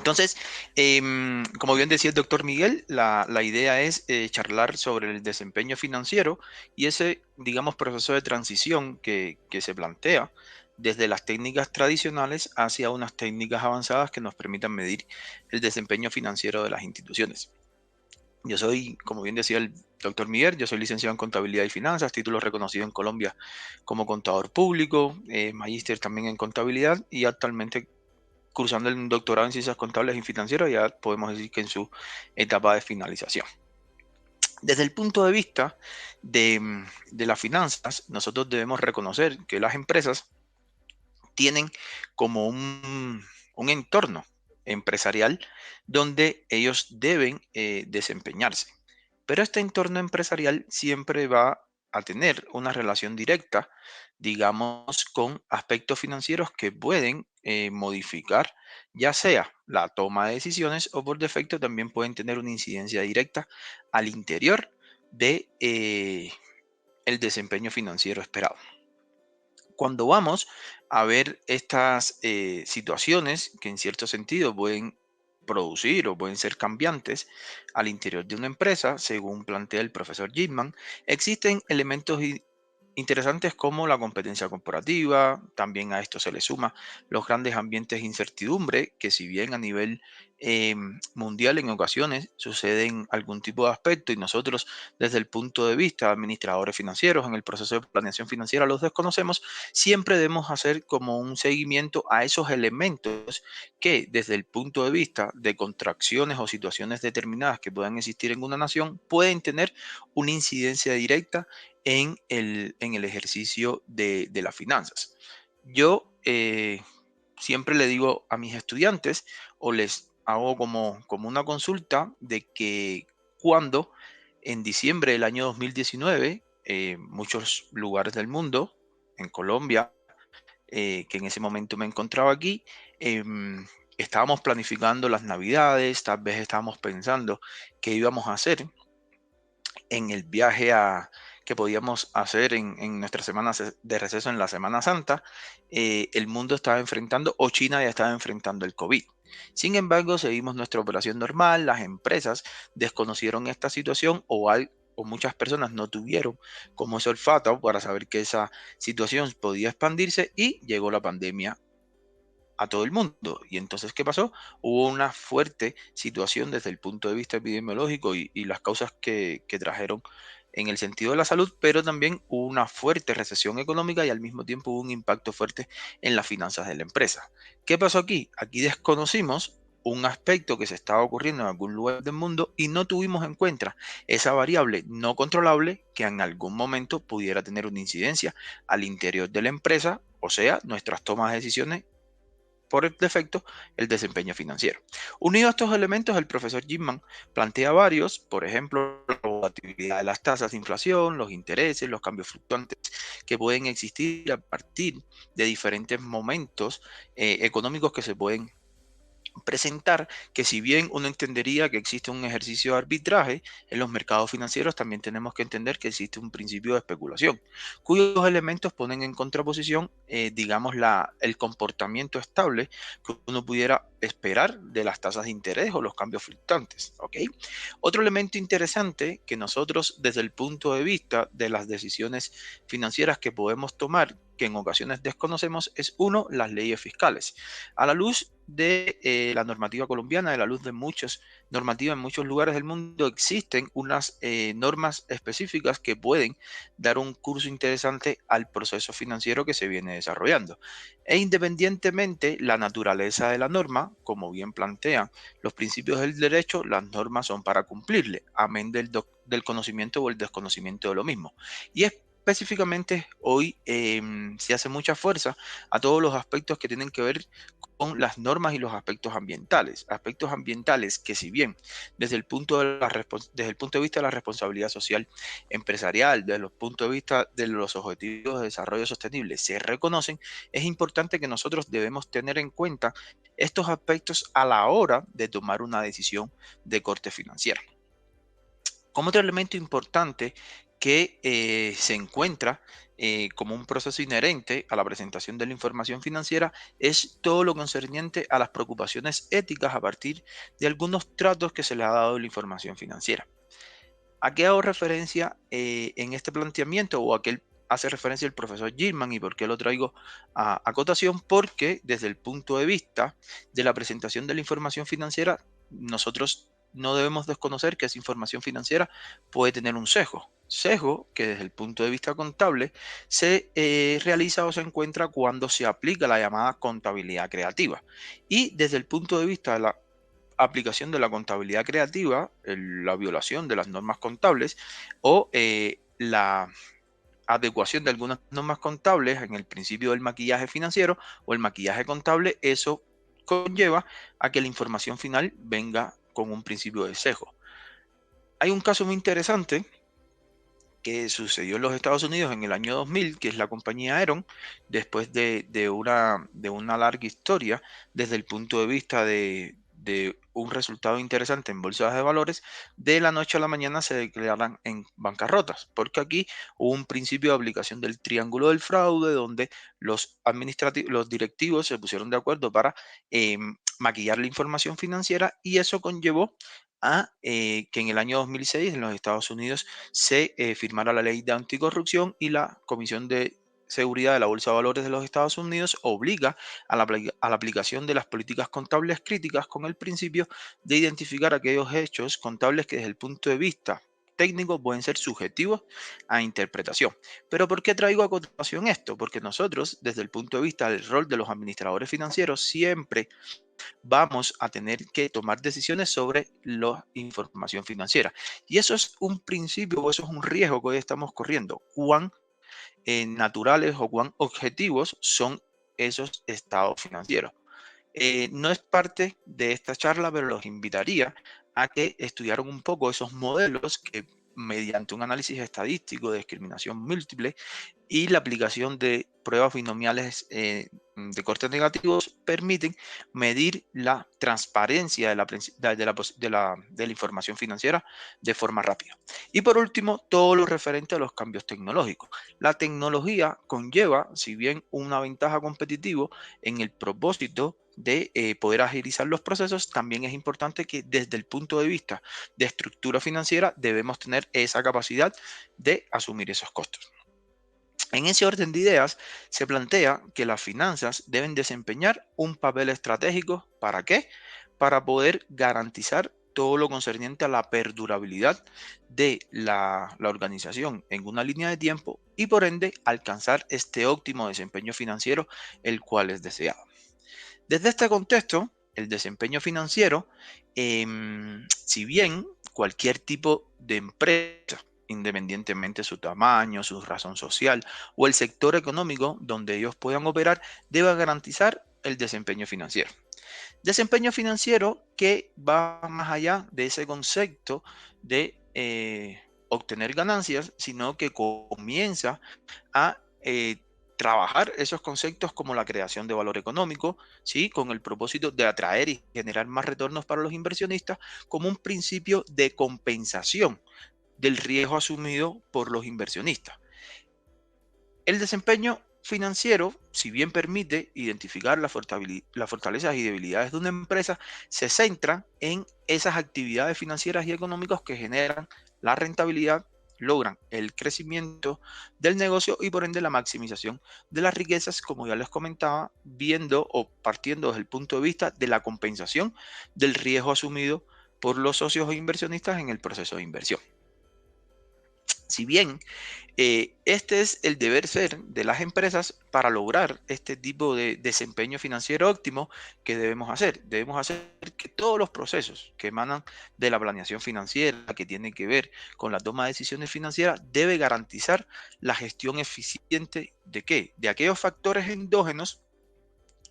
Entonces, como bien decía el doctor Miguel, la idea es charlar sobre el desempeño financiero y ese, digamos, proceso de transición que se plantea desde las técnicas tradicionales hacia unas técnicas avanzadas que nos permitan medir el desempeño financiero de las instituciones. Yo soy, como bien decía el doctor Miguel, yo soy licenciado en Contabilidad y Finanzas, título reconocido en Colombia como contador público, magíster también en Contabilidad y actualmente cursando el doctorado en Ciencias Contables y Financieras, ya podemos decir que en su etapa de finalización. Desde el punto de vista de las finanzas, nosotros debemos reconocer que las empresas tienen como un entorno empresarial donde ellos deben desempeñarse. Pero este entorno empresarial siempre va a tener una relación directa, digamos, con aspectos financieros que pueden modificar, ya sea la toma de decisiones o por defecto también pueden tener una incidencia directa al interior de el desempeño financiero esperado. Cuando vamos a ver estas situaciones que en cierto sentido pueden producir o pueden ser cambiantes al interior de una empresa, según plantea el profesor Gitman, existen elementos interesantes como la competencia corporativa, también a esto se le suma los grandes ambientes de incertidumbre, que si bien a nivel mundial en ocasiones suceden algún tipo de aspecto y nosotros desde el punto de vista de administradores financieros en el proceso de planeación financiera los desconocemos, siempre debemos hacer como un seguimiento a esos elementos que desde el punto de vista de contracciones o situaciones determinadas que puedan existir en una nación pueden tener una incidencia directa en el ejercicio de las finanzas. Yo siempre le digo a mis estudiantes o les hago como una consulta de que cuando en diciembre del año 2019, muchos lugares del mundo, en Colombia, que en ese momento me encontraba aquí, estábamos planificando las navidades, tal vez estábamos pensando qué íbamos a hacer en el viaje que podíamos hacer en nuestras semanas de receso en la Semana Santa, el mundo estaba enfrentando o China ya estaba enfrentando el COVID. Sin embargo, seguimos nuestra operación normal, las empresas desconocieron esta situación o muchas personas no tuvieron como ese olfato para saber que esa situación podía expandirse y llegó la pandemia a todo el mundo. Y entonces, ¿qué pasó? Hubo una fuerte situación desde el punto de vista epidemiológico y las causas que trajeron en el sentido de la salud, pero también hubo una fuerte recesión económica y al mismo tiempo hubo un impacto fuerte en las finanzas de la empresa. ¿Qué pasó aquí? Aquí desconocimos un aspecto que se estaba ocurriendo en algún lugar del mundo y no tuvimos en cuenta esa variable no controlable que en algún momento pudiera tener una incidencia al interior de la empresa, o sea, nuestras tomas de decisiones por el defecto, el desempeño financiero. Unido a estos elementos, el profesor Gitman plantea varios, por ejemplo, la volatilidad de las tasas de inflación, los intereses, los cambios fluctuantes que pueden existir a partir de diferentes momentos económicos que se pueden presentar, que si bien uno entendería que existe un ejercicio de arbitraje, en los mercados financieros también tenemos que entender que existe un principio de especulación, cuyos elementos ponen en contraposición, digamos, el comportamiento estable que uno pudiera esperar de las tasas de interés o los cambios fluctuantes. ¿Ok? Otro elemento interesante que nosotros desde el punto de vista de las decisiones financieras que podemos tomar, que en ocasiones desconocemos, es uno, las leyes fiscales. A la luz de la normativa colombiana, de la luz de muchas normativas en muchos lugares del mundo, existen unas normas específicas que pueden dar un curso interesante al proceso financiero que se viene desarrollando. E independientemente la naturaleza de la norma, como bien plantean los principios del derecho, las normas son para cumplirle, amén del conocimiento o el desconocimiento de lo mismo. Y específicamente hoy se hace mucha fuerza a todos los aspectos que tienen que ver con las normas y los aspectos ambientales que si bien desde el punto de vista de la responsabilidad social empresarial, desde el punto de vista de los objetivos de desarrollo sostenible se reconocen, es importante que nosotros debemos tener en cuenta estos aspectos a la hora de tomar una decisión de corte financiero. Como otro elemento importante que se encuentra como un proceso inherente a la presentación de la información financiera es todo lo concerniente a las preocupaciones éticas a partir de algunos tratos que se le ha dado de la información financiera. ¿A qué hago referencia en este planteamiento o a qué hace referencia el profesor Gilman y por qué lo traigo a cotación? Porque desde el punto de vista de la presentación de la información financiera, nosotros no debemos desconocer que esa información financiera puede tener un sesgo. Sesgo que desde el punto de vista contable se realiza o se encuentra cuando se aplica la llamada contabilidad creativa. Y desde el punto de vista de la aplicación de la contabilidad creativa, la violación de las normas contables o la adecuación de algunas normas contables en el principio del maquillaje financiero o el maquillaje contable, eso conlleva a que la información final venga con un principio de sesgo. Hay un caso muy interesante que sucedió en los Estados Unidos en el año 2000, que es la compañía Aeron, después de una larga historia desde el punto de vista de un resultado interesante en bolsas de valores, de la noche a la mañana se declaran en bancarrotas, porque aquí hubo un principio de aplicación del triángulo del fraude, donde los directivos se pusieron de acuerdo para maquillar la información financiera y eso conllevó a que en el año 2006 en los Estados Unidos se firmara la ley de anticorrupción y la Comisión de Seguridad de la Bolsa de Valores de los Estados Unidos obliga a la aplicación de las políticas contables críticas con el principio de identificar aquellos hechos contables que desde el punto de vista técnico pueden ser subjetivos a interpretación. Pero ¿por qué traigo a continuación esto? Porque nosotros, desde el punto de vista del rol de los administradores financieros, siempre vamos a tener que tomar decisiones sobre la información financiera. Y eso es un principio o eso es un riesgo que hoy estamos corriendo. Cuán naturales o cuán objetivos son esos estados financieros. No es parte de esta charla, pero los invitaría a que estudiaran un poco esos modelos que mediante un análisis estadístico de discriminación múltiple y la aplicación de pruebas binomiales de cortes negativos permiten medir la transparencia de la información financiera de forma rápida. Y por último, todo lo referente a los cambios tecnológicos. La tecnología conlleva, si bien una ventaja competitiva en el propósito de poder agilizar los procesos, también es importante que desde el punto de vista de estructura financiera debemos tener esa capacidad de asumir esos costos. En ese orden de ideas, se plantea que las finanzas deben desempeñar un papel estratégico. ¿Para qué? Para poder garantizar todo lo concerniente a la perdurabilidad de la organización en una línea de tiempo y por ende alcanzar este óptimo desempeño financiero el cual es deseado. Desde este contexto, el desempeño financiero, si bien cualquier tipo de empresa, independientemente de su tamaño, su razón social o el sector económico donde ellos puedan operar, debe garantizar el desempeño financiero. Desempeño financiero que va más allá de ese concepto de obtener ganancias, sino que comienza a trabajar esos conceptos como la creación de valor económico, ¿sí? Con el propósito de atraer y generar más retornos para los inversionistas, como un principio de compensación del riesgo asumido por los inversionistas. El desempeño financiero, si bien permite identificar las fortalezas y debilidades de una empresa, se centra en esas actividades financieras y económicas que generan la rentabilidad, logran el crecimiento del negocio y por ende la maximización de las riquezas, como ya les comentaba, viendo o partiendo desde el punto de vista de la compensación del riesgo asumido por los socios o inversionistas en el proceso de inversión. Si bien este es el deber ser de las empresas para lograr este tipo de desempeño financiero óptimo que debemos hacer. Debemos hacer que todos los procesos que emanan de la planeación financiera, que tienen que ver con la toma de decisiones financieras, debe garantizar la gestión eficiente de qué? De aquellos factores endógenos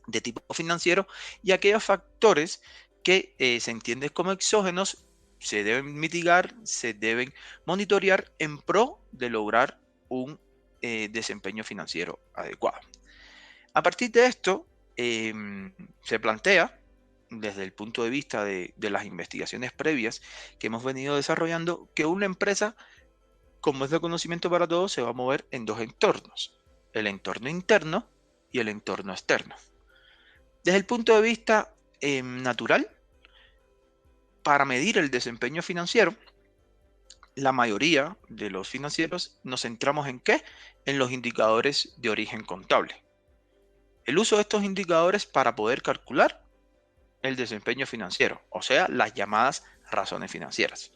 de tipo financiero y aquellos factores que se entienden como exógenos se deben mitigar, se deben monitorear en pro de lograr un desempeño financiero adecuado. A partir de esto, se plantea desde el punto de vista de las investigaciones previas que hemos venido desarrollando, que una empresa, como es de conocimiento para todos, se va a mover en dos entornos: el entorno interno y el entorno externo. Desde el punto de vista natural, para medir el desempeño financiero, la mayoría de los financieros nos centramos ¿en qué? En los indicadores de origen contable. El uso de estos indicadores para poder calcular el desempeño financiero, o sea, las llamadas razones financieras.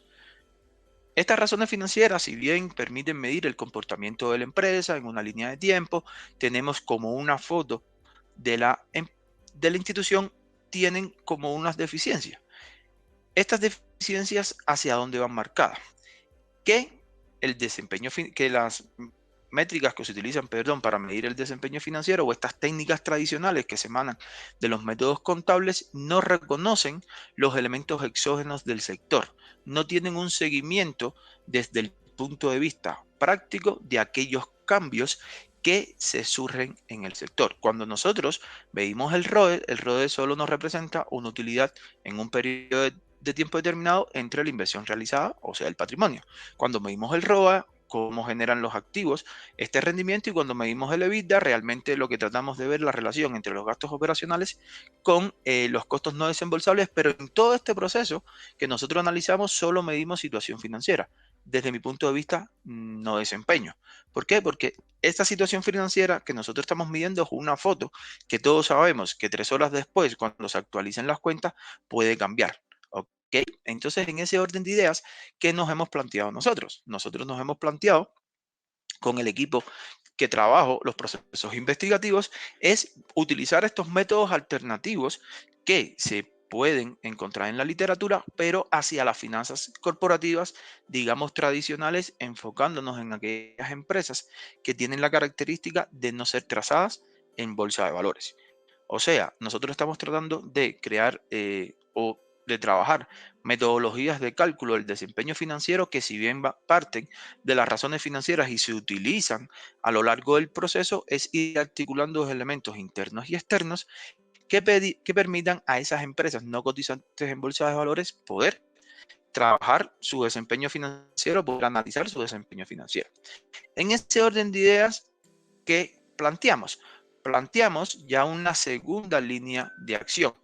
Estas razones financieras, si bien permiten medir el comportamiento de la empresa en una línea de tiempo, tenemos como una foto de de la institución, tienen como unas deficiencias. Estas deficiencias, ¿hacia dónde van marcadas? Que el desempeño, que las métricas que se utilizan, perdón, para medir el desempeño financiero, o estas técnicas tradicionales que se emanan de los métodos contables, no reconocen los elementos exógenos del sector, no tienen un seguimiento desde el punto de vista práctico de aquellos cambios que se surgen en el sector. Cuando nosotros medimos el ROE solo nos representa una utilidad en un periodo de tiempo determinado entre la inversión realizada, o sea, el patrimonio. Cuando medimos el ROA, cómo generan los activos este rendimiento, y cuando medimos el EBITDA, realmente lo que tratamos de ver la relación entre los gastos operacionales con los costos no desembolsables, pero en todo este proceso que nosotros analizamos solo medimos situación financiera. Desde mi punto de vista, no desempeño. ¿Por qué? Porque esta situación financiera que nosotros estamos midiendo es una foto que todos sabemos que 3 horas después, cuando se actualicen las cuentas, puede cambiar. ¿Ok? Entonces, en ese orden de ideas, ¿qué nos hemos planteado nosotros? Nosotros nos hemos planteado con el equipo que trabajo los procesos investigativos es utilizar estos métodos alternativos que se pueden encontrar en la literatura, pero hacia las finanzas corporativas, digamos tradicionales, enfocándonos en aquellas empresas que tienen la característica de no ser trazadas en bolsa de valores. O sea, nosotros estamos tratando de crear o de trabajar metodologías de cálculo del desempeño financiero que, si bien parten de las razones financieras y se utilizan a lo largo del proceso, es ir articulando los elementos internos y externos que permitan a esas empresas no cotizantes en bolsa de valores poder trabajar su desempeño financiero, poder analizar su desempeño financiero. En ese orden de ideas, ¿qué planteamos? Planteamos ya una segunda línea de acción,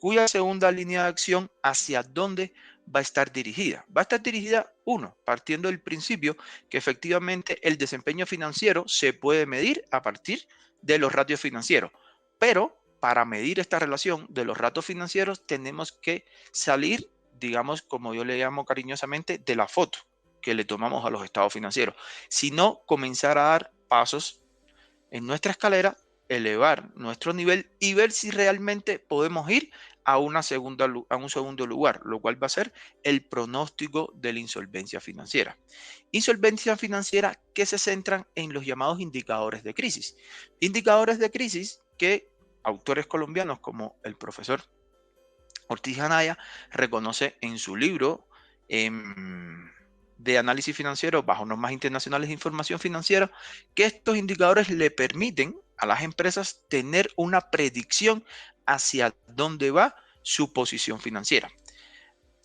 cuya segunda línea de acción, ¿hacia dónde va a estar dirigida? Va a estar dirigida, uno, partiendo del principio que efectivamente el desempeño financiero se puede medir a partir de los ratios financieros, pero para medir esta relación de los ratios financieros tenemos que salir, digamos, como yo le llamo cariñosamente, de la foto que le tomamos a los estados financieros, sino comenzar a dar pasos en nuestra escalera, elevar nuestro nivel y ver si realmente podemos ir a un segundo lugar, lo cual va a ser el pronóstico de la insolvencia financiera. Insolvencia financiera que se centran en los llamados indicadores de crisis. Indicadores de crisis que autores colombianos como el profesor Ortiz Anaya reconoce en su libro de análisis financiero bajo normas internacionales de información financiera, que estos indicadores le permiten a las empresas tener una predicción hacia dónde va su posición financiera.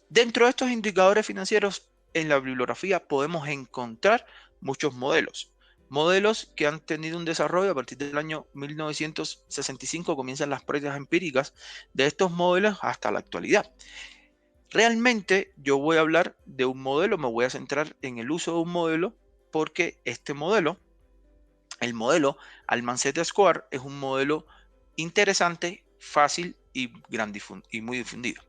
Dentro de estos indicadores financieros, en la bibliografía podemos encontrar muchos modelos. Modelos que han tenido un desarrollo a partir del año 1965, comienzan las pruebas empíricas de estos modelos hasta la actualidad. Realmente yo voy a hablar de un modelo, me voy a centrar en el uso de un modelo, porque este modelo, el modelo Almancet Square, es un modelo interesante, fácil y muy difundido.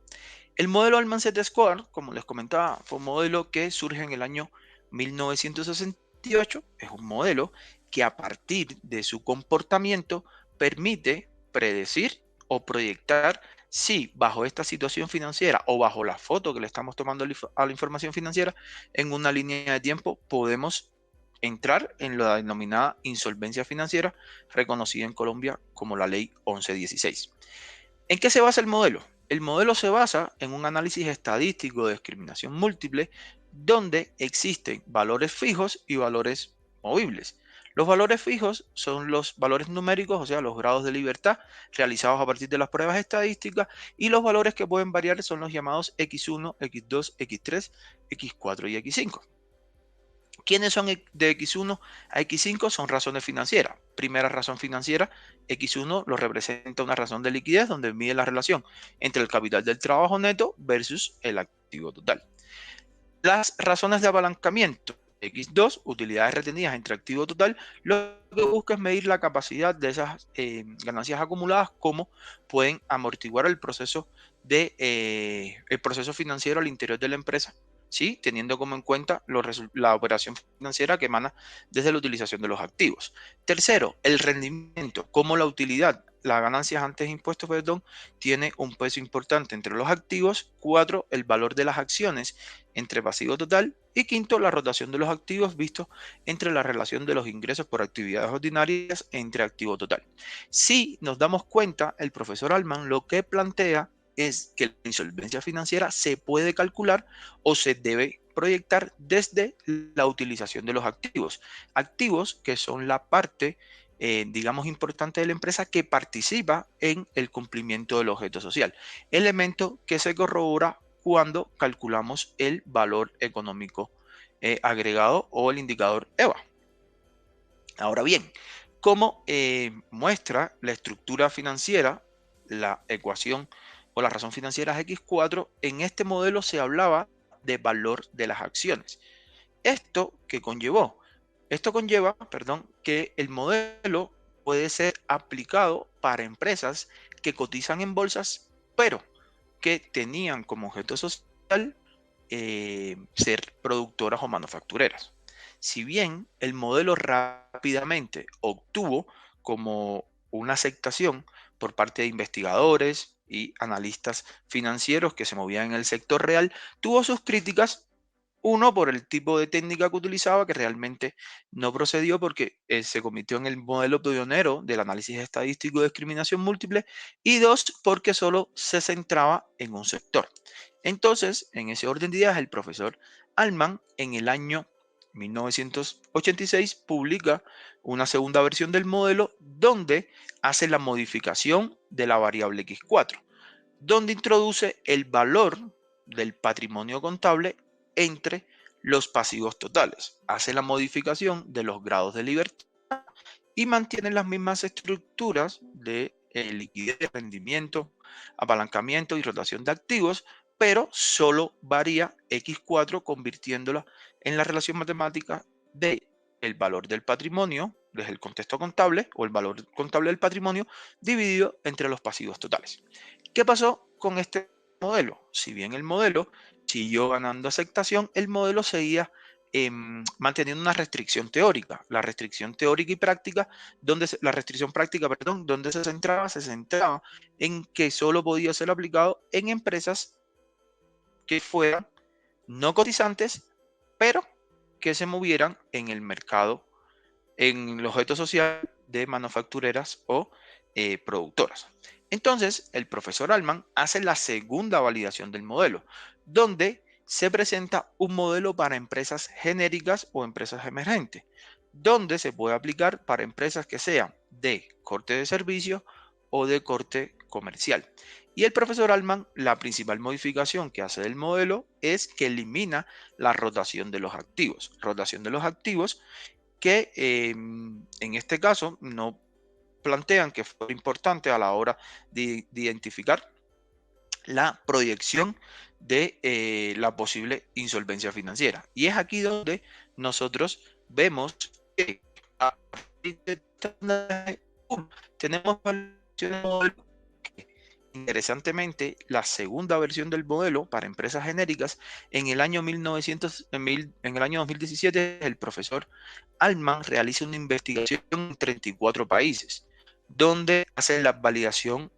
El modelo Almancet Square, como les comentaba, fue un modelo que surge en el año 1968. Es un modelo que, a partir de su comportamiento, permite predecir o proyectar si bajo esta situación financiera o bajo la foto que le estamos tomando a la información financiera en una línea de tiempo podemos entrar en la denominada insolvencia financiera, reconocida en Colombia como la ley 1116. ¿En qué se basa el modelo? El modelo se basa en un análisis estadístico de discriminación múltiple donde existen valores fijos y valores movibles. Los valores fijos son los valores numéricos, o sea, los grados de libertad realizados a partir de las pruebas estadísticas, y los valores que pueden variar son los llamados X1, X2, X3, X4 y X5. ¿Quiénes son de X1 a X5? Son razones financieras. Primera razón financiera, X1 lo representa una razón de liquidez donde mide la relación entre el capital del trabajo neto versus el activo total. Las razones de apalancamiento, X2, utilidades retenidas entre activo total, lo que busca es medir la capacidad de esas ganancias acumuladas, cómo pueden amortiguar el proceso financiero al interior de la empresa, ¿sí? Teniendo como en cuenta la operación financiera que emana desde la utilización de los activos. Tercero, el rendimiento, cómo la utilidad, las ganancias antes de impuestos, perdón, tiene un peso importante entre los activos. Cuatro, el valor de las acciones entre pasivo total. Y quinto, la rotación de los activos visto entre la relación de los ingresos por actividades ordinarias entre activo total. Si nos damos cuenta, el profesor Altman lo que plantea es que la insolvencia financiera se puede calcular o se debe proyectar desde la utilización de los activos. Activos que son la parte, digamos, importante de la empresa que participa en el cumplimiento del objeto social. Elemento que se corrobora cuando calculamos el valor económico agregado o el indicador EVA. Ahora bien, ¿cómo muestra la estructura financiera, la ecuación o la razón financiera es X4? En este modelo se hablaba de valor de las acciones. Esto conlleva, perdón, que el modelo puede ser aplicado para empresas que cotizan en bolsas, pero que tenían como objeto social ser productoras o manufactureras. Si bien el modelo rápidamente obtuvo como una aceptación por parte de investigadores y analistas financieros que se movían en el sector real, tuvo sus críticas. Uno, por el tipo de técnica que utilizaba, que realmente no procedió porque se convirtió en el modelo pionero del análisis estadístico de discriminación múltiple. Y dos, porque solo se centraba en un sector. Entonces, en ese orden de ideas, el profesor Altman en el año 1986 publica una segunda versión del modelo donde hace la modificación de la variable X4, donde introduce el valor del patrimonio contable entre los pasivos totales. Hace la modificación de los grados de libertad y mantiene las mismas estructuras de liquidez, rendimiento, apalancamiento y rotación de activos, pero solo varía X4 convirtiéndola en la relación matemática de el valor del patrimonio desde el contexto contable o el valor contable del patrimonio dividido entre los pasivos totales. ¿Qué pasó con este modelo? Si bien el modelo siguió ganando aceptación, el modelo seguía manteniendo una restricción teórica. La restricción teórica y práctica, la restricción práctica, perdón, donde se centraba en que solo podía ser aplicado en empresas que fueran no cotizantes, pero que se movieran en el mercado, en el objeto social de manufactureras o productoras. Entonces, el profesor Altman hace la segunda validación del modelo, donde se presenta un modelo para empresas genéricas o empresas emergentes, donde se puede aplicar para empresas que sean de corte de servicio o de corte comercial. Y el profesor Altman, la principal modificación que hace del modelo es que elimina la rotación de los activos. Rotación de los activos que en este caso no plantean que fue importante a la hora de identificar la proyección de la posible insolvencia financiera. Y es aquí donde nosotros vemos que a partir de tenemos interesantemente, la segunda versión del modelo para empresas genéricas en el año 2017, el profesor Altman realiza una investigación en 34 países, donde hace la validación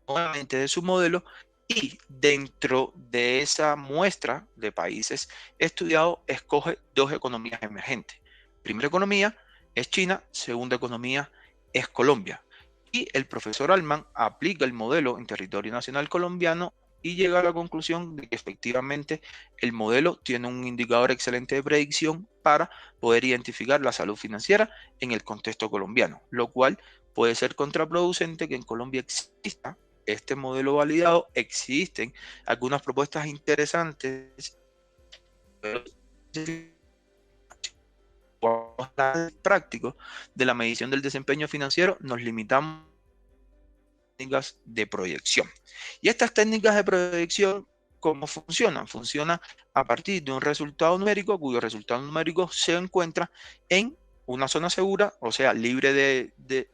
nuevamente de su modelo y dentro de esa muestra de países estudiados escoge dos economías emergentes. Primera economía es China, segunda economía es Colombia. Y el profesor Altman aplica el modelo en territorio nacional colombiano y llega a la conclusión de que efectivamente el modelo tiene un indicador excelente de predicción para poder identificar la salud financiera en el contexto colombiano, lo cual puede ser contraproducente que en Colombia exista este modelo validado. Existen algunas propuestas interesantes, pero práctico de la medición del desempeño financiero nos limitamos a técnicas de proyección. Y estas técnicas de proyección, ¿cómo funcionan? Funcionan a partir de un resultado numérico cuyo resultado numérico se encuentra en una zona segura, o sea, libre de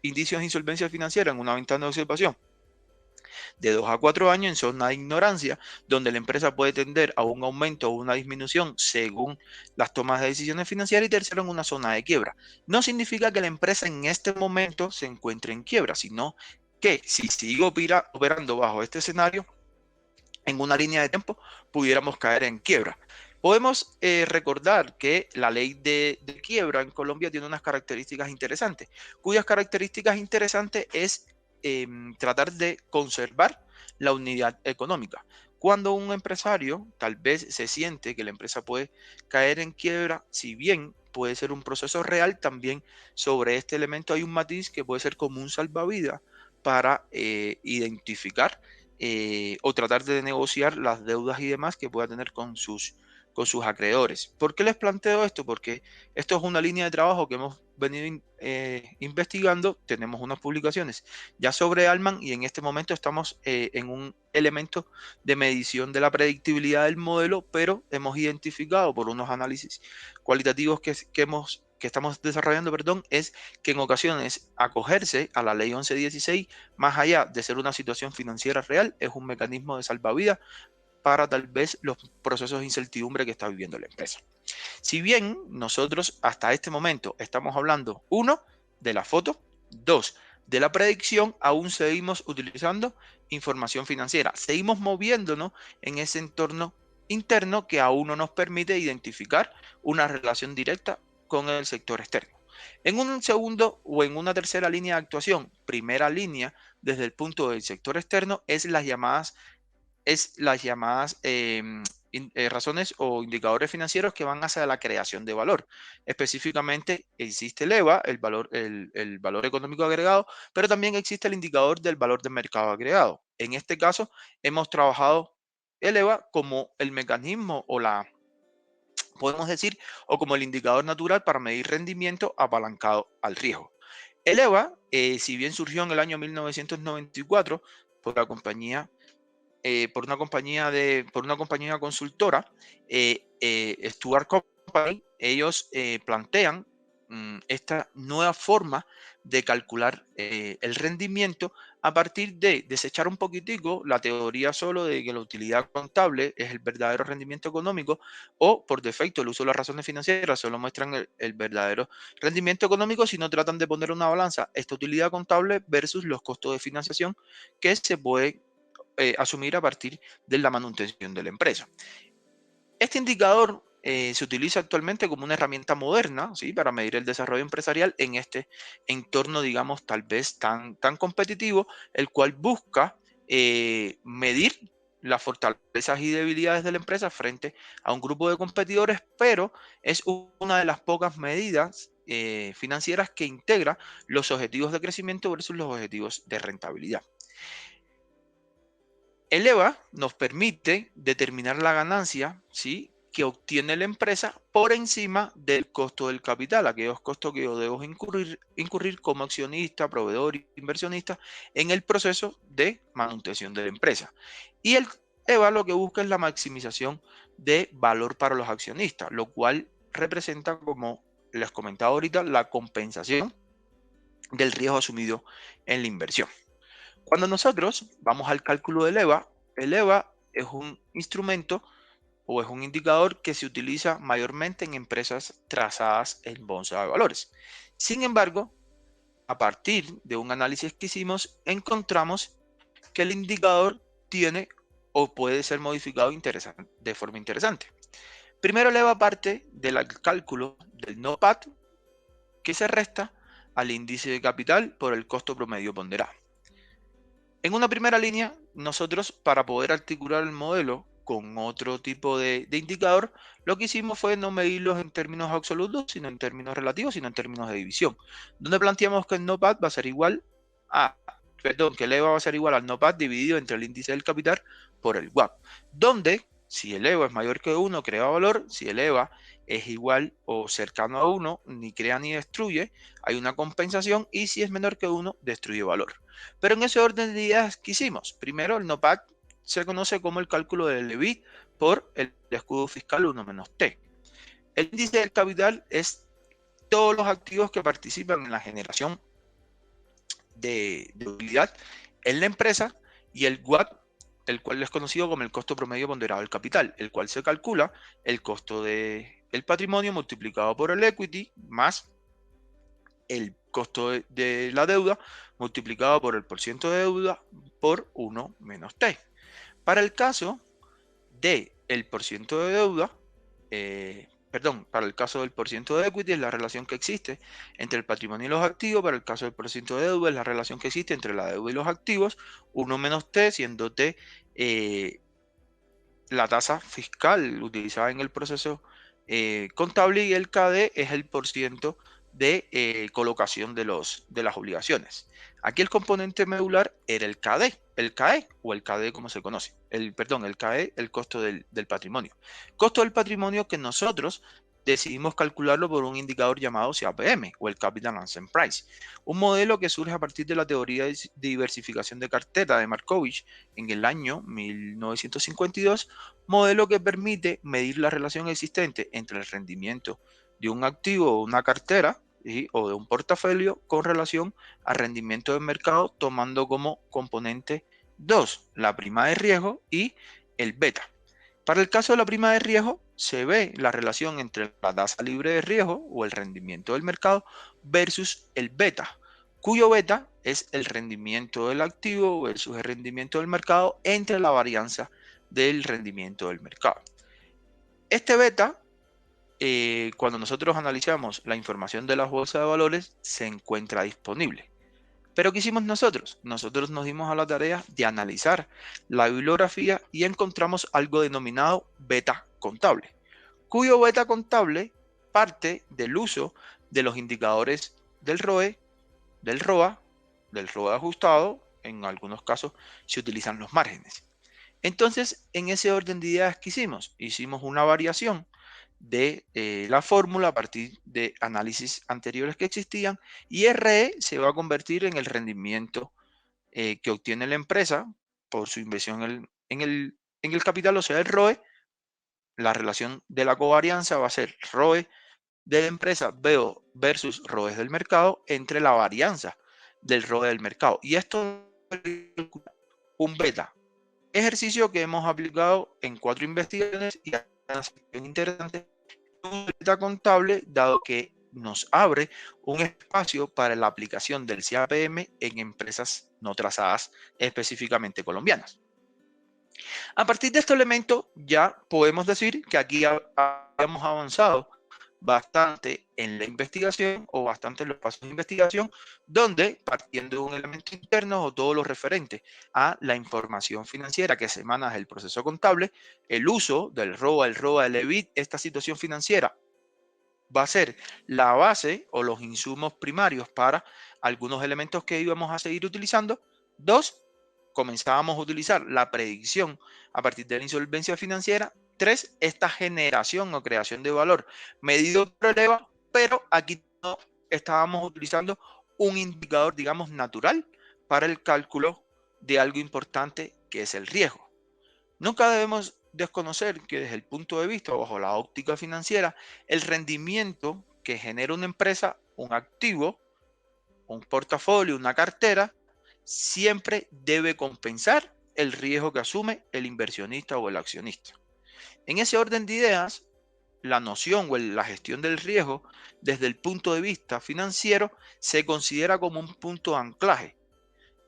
indicios de insolvencia financiera en una ventana de observación de 2 a 4 años en zona de ignorancia, donde la empresa puede tender a un aumento o una disminución según las tomas de decisiones financieras, y tercero, en una zona de quiebra. No significa que la empresa en este momento se encuentre en quiebra, sino que si sigue operando bajo este escenario, en una línea de tiempo pudiéramos caer en quiebra. Podemos recordar que la ley de quiebra en Colombia tiene unas características interesantes, cuyas características interesantes es tratar de conservar la unidad económica. Cuando un empresario tal vez se siente que la empresa puede caer en quiebra, si bien puede ser un proceso real, también sobre este elemento hay un matiz que puede ser como un salvavidas para identificar o tratar de negociar las deudas y demás que pueda tener con sus acreedores. ¿Por qué les planteo esto? Porque esto es una línea de trabajo que hemos venido investigando. Tenemos unas publicaciones ya sobre Alman y en este momento estamos en un elemento de medición de la predictibilidad del modelo, pero hemos identificado por unos análisis cualitativos que estamos desarrollando, perdón, es que en ocasiones acogerse a la ley 1116, más allá de ser una situación financiera real, es un mecanismo de salvavidas para tal vez los procesos de incertidumbre que está viviendo la empresa. Si bien nosotros hasta este momento estamos hablando, uno, de la foto, dos, de la predicción, aún seguimos utilizando información financiera. Seguimos moviéndonos en ese entorno interno que aún no nos permite identificar una relación directa con el sector externo. En un segundo o en una tercera línea de actuación, primera línea desde el punto del sector externo, es las llamadas razones o indicadores financieros que van hacia la creación de valor. Específicamente existe el EVA, el valor económico agregado, pero también existe el indicador del valor de mercado agregado. En este caso, hemos trabajado el EVA como el mecanismo podemos decir, o como el indicador natural para medir rendimiento apalancado al riesgo. El EVA, si bien surgió en el año 1994 por la compañía por una compañía consultora, Stuart Company. Ellos plantean esta nueva forma de calcular el rendimiento a partir de desechar un poquitico la teoría solo de que la utilidad contable es el verdadero rendimiento económico, o por defecto el uso de las razones financieras solo muestran el verdadero rendimiento económico, sino tratan de poner una balanza esta utilidad contable versus los costos de financiación que se puede asumir a partir de la manutención de la empresa. Este indicador se utiliza actualmente como una herramienta moderna, ¿sí?, para medir el desarrollo empresarial en este entorno, digamos, tal vez tan competitivo, el cual busca medir las fortalezas y debilidades de la empresa frente a un grupo de competidores, pero es una de las pocas medidas financieras que integra los objetivos de crecimiento versus los objetivos de rentabilidad. El EVA nos permite determinar la ganancia, ¿sí?, que obtiene la empresa por encima del costo del capital, aquellos costos que yo debo incurrir como accionista, proveedor e inversionista en el proceso de manutención de la empresa. Y el EVA lo que busca es la maximización de valor para los accionistas, lo cual representa, como les comentaba ahorita, la compensación del riesgo asumido en la inversión. Cuando nosotros vamos al cálculo del EVA, el EVA es un instrumento o es un indicador que se utiliza mayormente en empresas trazadas en bolsa de valores. Sin embargo, a partir de un análisis que hicimos, encontramos que el indicador tiene o puede ser modificado de forma interesante. Primero, el EVA parte del cálculo del NOPAT, que se resta al índice de capital por el costo promedio ponderado. En una primera línea, nosotros para poder articular el modelo con otro tipo de indicador, lo que hicimos fue no medirlos en términos absolutos, sino en términos relativos, sino en términos de división, donde planteamos que el NOPAT va a ser igual a, perdón, que el EVA va a ser igual al NOPAT dividido entre el índice del capital por el WAP, donde si el EVA es mayor que 1, crea valor, si el EVA es igual o cercano a 1, ni crea ni destruye, hay una compensación, y si es menor que 1, destruye valor. Pero en ese orden de ideas que hicimos, primero el NOPAT se conoce como el cálculo del EBIT por el escudo fiscal 1 menos T. El índice del capital es todos los activos que participan en la generación de utilidad en la empresa, y el WAP, el cual es conocido como el costo promedio ponderado del capital, el cual se calcula el costo del patrimonio multiplicado por el equity más el costo de la deuda multiplicado por el porciento de deuda por 1 menos T. Para el caso de el porciento de deuda, para el caso del porciento de equity es la relación que existe entre el patrimonio y los activos. Para el caso del porciento de deuda es la relación que existe entre la deuda y los activos, 1 menos T, siendo T la tasa fiscal utilizada en el proceso contable, y el KD es el porciento de colocación de las obligaciones. Aquí el componente medular era el KD, el KE o el KD como se conoce. El KE, el costo del patrimonio. Costo del patrimonio que nosotros decidimos calcularlo por un indicador llamado CAPM o el Capital Asset Price, un modelo que surge a partir de la teoría de diversificación de cartera de Markovich en el año 1952, modelo que permite medir la relación existente entre el rendimiento de un activo o una cartera o de un portafolio con relación al rendimiento del mercado, tomando como componente dos, la prima de riesgo y el beta. Para el caso de la prima de riesgo, se ve la relación entre la tasa libre de riesgo o el rendimiento del mercado versus el beta, cuyo beta es el rendimiento del activo versus el rendimiento del mercado entre la varianza del rendimiento del mercado. Este beta, cuando nosotros analizamos la información de las bolsas de valores, se encuentra disponible. Pero ¿qué hicimos nosotros? Nosotros nos dimos a la tarea de analizar la bibliografía y encontramos algo denominado beta contable, cuyo beta contable parte del uso de los indicadores del ROE, del ROA, del ROE ajustado. En algunos casos se utilizan los márgenes. Entonces, en ese orden de ideas que hicimos, hicimos una variación de la fórmula a partir de análisis anteriores que existían, y RE se va a convertir en el rendimiento que obtiene la empresa por su inversión en el capital, o sea, el ROE. La relación de la covarianza va a ser ROE de la empresa versus ROE del mercado entre la varianza del ROE del mercado. Y esto es un beta. Ejercicio que hemos aplicado en 4 investigaciones y una sección interesante, un beta contable, dado que nos abre un espacio para la aplicación del CAPM en empresas no trazadas específicamente colombianas. A partir de este elemento ya podemos decir que aquí habíamos avanzado bastante en la investigación, o bastante en los pasos de investigación, donde partiendo de un elemento interno o todo lo referente a la información financiera que se emana del proceso contable, el uso del ROA, el ROA, el EBIT, esta situación financiera va a ser la base o los insumos primarios para algunos elementos que íbamos a seguir utilizando. Dos, comenzábamos a utilizar la predicción a partir de la insolvencia financiera. Tres, esta generación o creación de valor medido por el EVA, pero aquí no estábamos utilizando un indicador, digamos, natural para el cálculo de algo importante que es el riesgo. Nunca debemos desconocer que desde el punto de vista, bajo la óptica financiera, el rendimiento que genera una empresa, un activo, un portafolio, una cartera, siempre debe compensar el riesgo que asume el inversionista o el accionista. En ese orden de ideas, la noción o la gestión del riesgo desde el punto de vista financiero se considera como un punto de anclaje,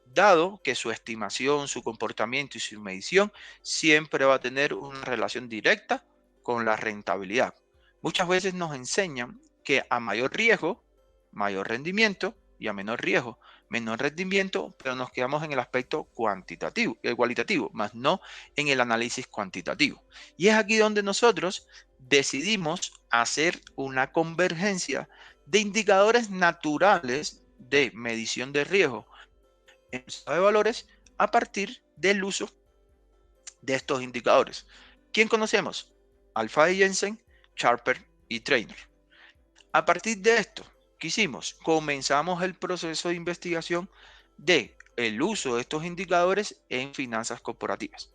dado que su estimación, su comportamiento y su medición siempre va a tener una relación directa con la rentabilidad. Muchas veces nos enseñan que a mayor riesgo, mayor rendimiento, y a menor riesgo, menor rendimiento, pero nos quedamos en el aspecto cuantitativo, cualitativo, más no en el análisis cuantitativo. Y es aquí donde nosotros decidimos hacer una convergencia de indicadores naturales de medición de riesgo en bolsa de valores a partir del uso de estos indicadores. ¿Quién conocemos? Alpha y Jensen, Sharper y Trainer. A partir de esto, ¿qué hicimos? Comenzamos el proceso de investigación de el uso de estos indicadores en finanzas corporativas.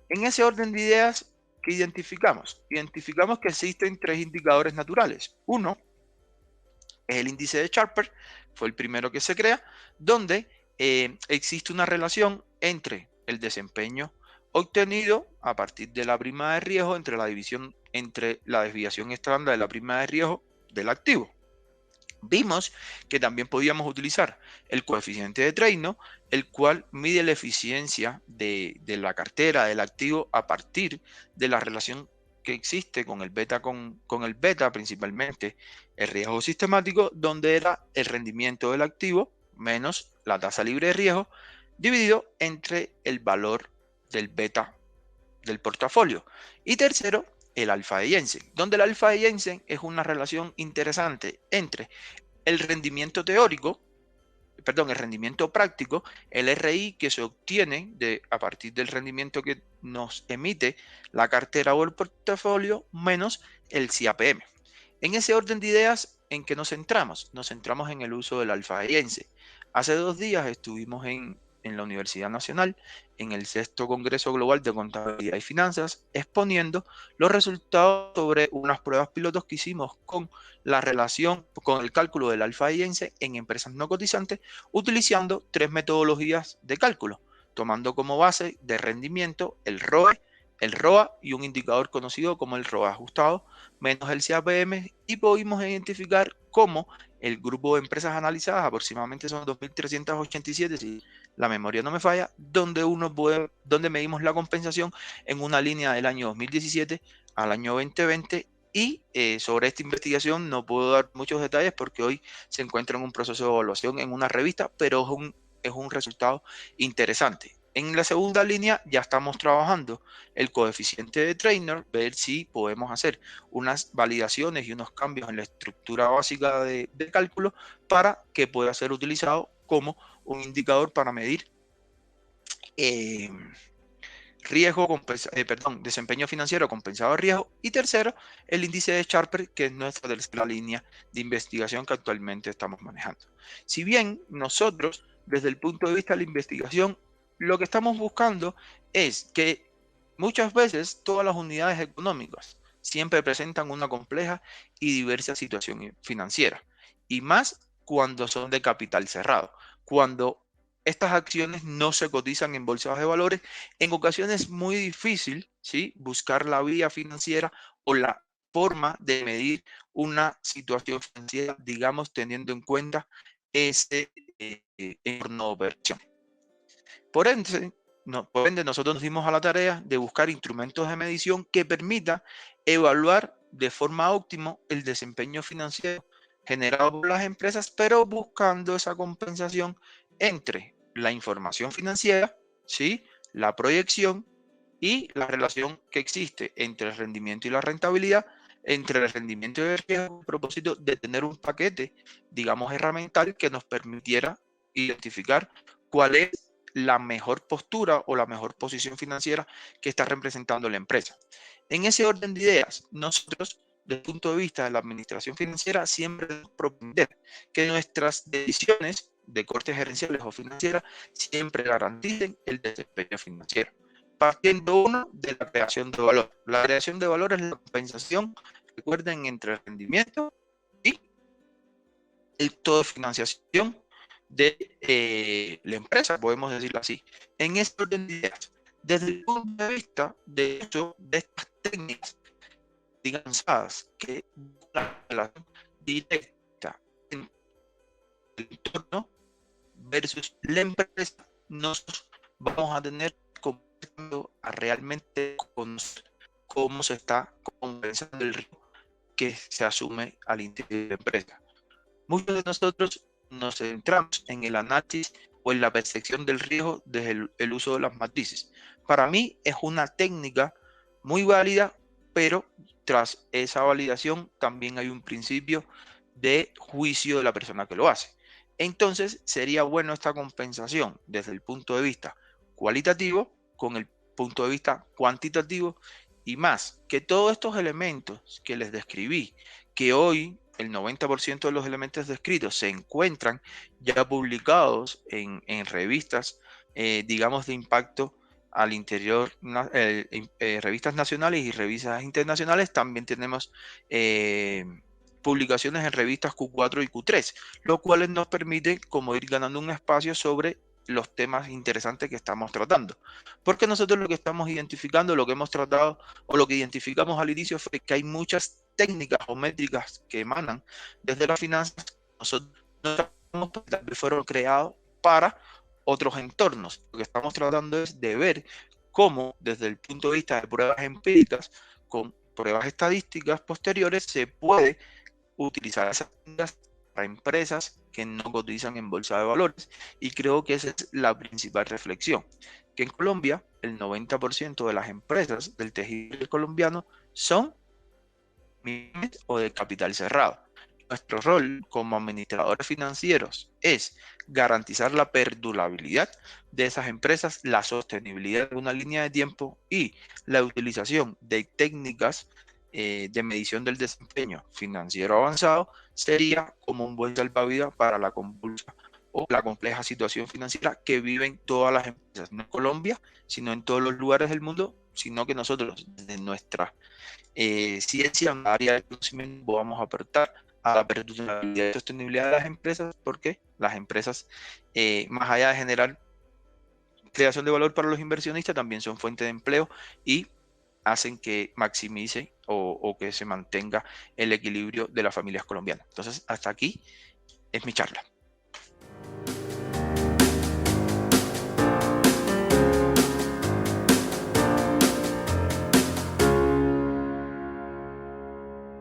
En ese orden de ideas, ¿qué identificamos? Identificamos que existen tres indicadores naturales. Uno es el índice de Sharper, fue el primero que se crea, donde existe una relación entre el desempeño obtenido a partir de la prima de riesgo entre la desviación estándar de la prima de riesgo del activo. Vimos que también podíamos utilizar el coeficiente de Treino, el cual mide la eficiencia de la cartera, del activo, a partir de la relación que existe con el beta, principalmente el riesgo sistemático, donde era el rendimiento del activo menos la tasa libre de riesgo, dividido entre el valor del beta del portafolio. Y tercero, el alfa de Jensen, donde el alfa de Jensen es una relación interesante entre el rendimiento teórico, el rendimiento práctico, el RI que se obtiene a partir del rendimiento que nos emite la cartera o el portafolio, menos el CAPM. En ese orden de ideas, ¿en qué nos centramos? Nos centramos en el uso del alfa de Jensen. Hace 2 días estuvimos en la Universidad Nacional, en el 6º Congreso Global de Contabilidad y Finanzas, exponiendo los resultados sobre unas pruebas pilotos que hicimos con la relación, con el cálculo del alfa de Jensen en empresas no cotizantes, utilizando 3 metodologías de cálculo, tomando como base de rendimiento el ROE, el ROA y un indicador conocido como el ROA ajustado, menos el CAPM, y pudimos identificar cómo el grupo de empresas analizadas, aproximadamente son 2.387, si la memoria no me falla, donde medimos la compensación en una línea del año 2017 al año 2020. Y sobre esta investigación no puedo dar muchos detalles porque hoy se encuentra en un proceso de evaluación en una revista, pero es un resultado interesante. En la segunda línea ya estamos trabajando el coeficiente de Treiner, ver si podemos hacer unas validaciones y unos cambios en la estructura básica de cálculo para que pueda ser utilizado como un indicador para medir desempeño financiero compensado de riesgo. Y tercero, el índice de Sharper, que es nuestra tercera línea de investigación que actualmente estamos manejando. Si bien nosotros, desde el punto de vista de la investigación, lo que estamos buscando es que muchas veces todas las unidades económicas siempre presentan una compleja y diversa situación financiera, y más cuando son de capital cerrado, cuando estas acciones no se cotizan en bolsas de valores. En ocasiones es muy difícil, ¿sí?, buscar la vía financiera o la forma de medir una situación financiera, digamos, teniendo en cuenta ese entorno de operación. Por ende, nosotros nos dimos a la tarea de buscar instrumentos de medición que permitan evaluar de forma óptima el desempeño financiero generado por las empresas, pero buscando esa compensación entre la información financiera, ¿sí?, la proyección y la relación que existe entre el rendimiento y la rentabilidad, entre el rendimiento y el riesgo, a propósito de tener un paquete, digamos, herramental que nos permitiera identificar cuál es la mejor postura o la mejor posición financiera que está representando la empresa. En ese orden de ideas, nosotros, desde el punto de vista de la administración financiera, siempre debemos propender que nuestras decisiones de corte gerenciales o financieras siempre garanticen el desempeño financiero. Partiendo uno de la creación de valor. La creación de valor es la compensación, recuerden, entre el rendimiento y el todo de financiación de la empresa, podemos decirlo así. En este orden de ideas, desde el punto de vista de hecho de estas técnicas avanzadas que la relación directa entre el entorno versus la empresa, nosotros vamos a tener a realmente conocer cómo se está compensando el riesgo que se asume al interior de la empresa. Muchos de nosotros nos centramos en el análisis o en la percepción del riesgo desde el uso de las matrices. Para mí es una técnica muy válida, pero tras esa validación también hay un principio de juicio de la persona que lo hace. Entonces sería bueno esta compensación desde el punto de vista cualitativo con el punto de vista cuantitativo, y más que todos estos elementos que les describí, que hoy el 90% de los elementos descritos se encuentran ya publicados en revistas, digamos, de impacto al interior, revistas nacionales y revistas internacionales. También tenemos publicaciones en revistas Q4 y Q3, lo cual nos permite como ir ganando un espacio sobre los temas interesantes que estamos tratando. Porque nosotros lo que estamos identificando, lo que hemos tratado o lo que identificamos al inicio fue que hay muchas técnicas o métricas que emanan desde las finanzas. Nosotros no sabemos que tal vez fueron creados para otros entornos. Lo que estamos tratando es de ver cómo desde el punto de vista de pruebas empíricas, con pruebas estadísticas posteriores, se puede utilizar esas técnicas para empresas que no cotizan en bolsa de valores. Y creo que esa es la principal reflexión, que en Colombia el 90% de las empresas del tejido colombiano son pymes o de capital cerrado. Nuestro rol como administradores financieros es garantizar la perdurabilidad de esas empresas, la sostenibilidad de una línea de tiempo y la utilización de técnicas de medición del desempeño financiero avanzado sería como un buen salvavidas para la convulsa o la compleja situación financiera que viven todas las empresas, no en Colombia, sino en todos los lugares del mundo, sino que nosotros, desde nuestra ciencia, en la área de conocimiento, vamos a aportar a la perdurabilidad y sostenibilidad de las empresas, porque las empresas, más allá de generar creación de valor para los inversionistas, también son fuente de empleo y hacen que maximice o que se mantenga el equilibrio de las familias colombianas. Entonces, hasta aquí es mi charla.